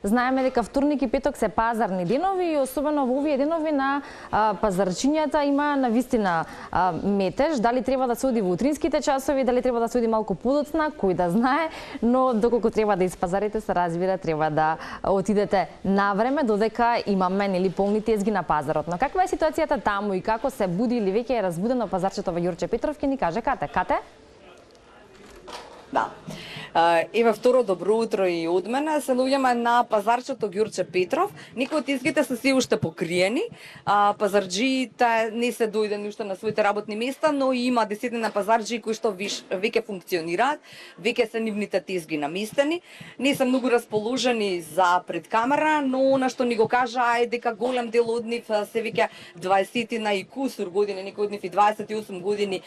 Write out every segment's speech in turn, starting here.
Знаеме дека вторник и петок се пазарни денови и особено во овие денови на пазарчињата има навистина метеж. Дали треба да се оди во утринските часови, дали треба да се оди малку подоцна, кој да знае, но доколку треба да испазарите, се разбира, треба да отидете на време, додека имаме нели полни тезги на пазарот. Но каква е ситуацијата таму и како се буди или веќе е разбудено пазарчето во Ѓурче Петров, ќе ни каже Кате. Кате? Да. Еве второ добро утро и од мене. Се наоѓаме на пазарчето Ѓурче Петров. Некои од тезгите се се уште покриени. Пазарџиите не се дојдени уште на своите работни места, но има десетина пазарџи кои што веќе функционираат, веќе се нивните тезги наместени. Не се многу расположени за пред камера, но она што ни го кажа е дека голем дел од нив се веќе 20 и кусур години, некои од нив и 28 години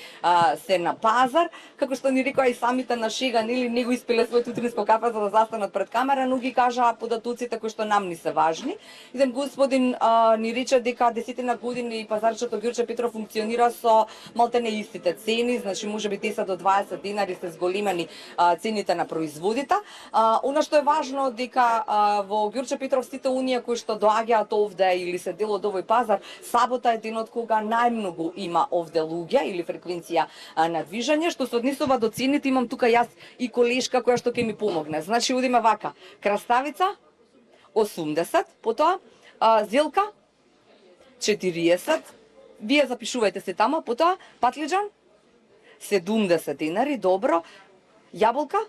се на пазар. Како што ни рекоа и самите на шега, нели не го испиле своето утринско кафе за да застанат пред камера, но ги кажаа податоците кои што нам ни се важни. Еден господин ни рече дека десетина години пазарчето Ѓурче Петров функционира со малтене истите цени, значи можеби те се до 20 динари, се зголемени цените на производите. Она што е важно дека во Ѓурче Петров сите оние кои што доаѓаат овде или се дел од овој пазар, сабота е денот кога најмногу има овде луѓе или фреквенција на движење. Што се однесува до цените, имам тука јас и колешка која што ќе ми помогне. Значи одиме вака: краставица 80, потоа зелка 40, вие запишувајте се тама, потоа патлиџан 70 динари, добро. Јаболка?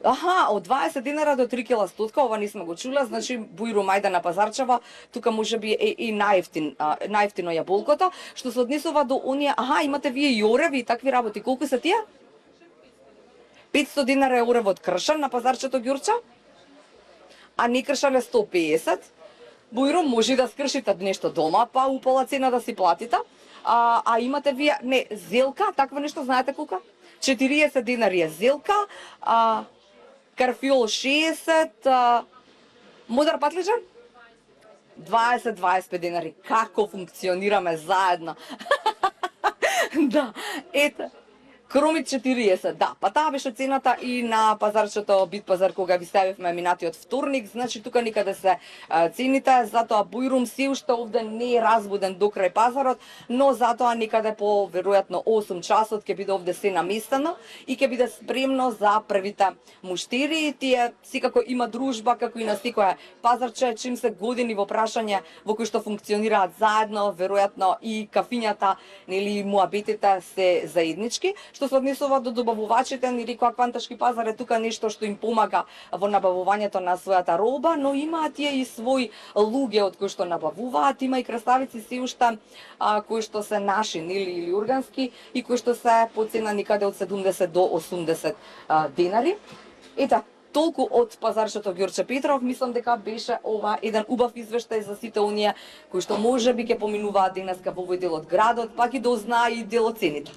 Од 20 динара до 3 кила стотка, ова не сме го чула, значи бујрум ајде на пазарчева, тука можеби е и најефтино јаболкото. Што се однесува до оние, имате вие и ореви и такви работи, колку се тие? 500 динара е оревот кршан на пазарчето Ѓурче, а не кршан е 150. Бујрум може да скршите нешто дома, па упола цена да си платите. А имате вие, не, зелка, такво нешто, знаете колку? 40 динари е зелка, карфиол 60, мудар патлиџан 20-25 динари. Како функционираме заедно? Да, ете. Кромит 40, да, па таа беше цената и на пазарчето Бит пазар кога ви ставивме минатиот вторник, значи тука никаде се цените, затоа бујрум се уште овде не е разбуден до крај пазарот, но затоа никаде по веројатно 8 часот ќе биде овде се наместено и ќе биде спремно за првите муштери. Тие секако има дружба како и на секое пазарче, чим се години во прашање во кои што функционираат заедно, веројатно и кафињата нели муабетите се заеднички. Што се однесува до добавувачите, ни рекоа Кванташки пазар е тука нешто што им помага во набавувањето на својата роба, но имаат тие и свој луѓе од кои што набавуваат, има и краставици се уште кои што се наши или ургански и кои што се по цена никаде од 70 до 80 денари. Ета, толку од пазарчето Ѓурче Петров. Мислам дека беше ова еден убав извештај за сите оние кои што можеби ќе поминуваат денеска во овој дел од градот, па ќе дознаат и дел од цените.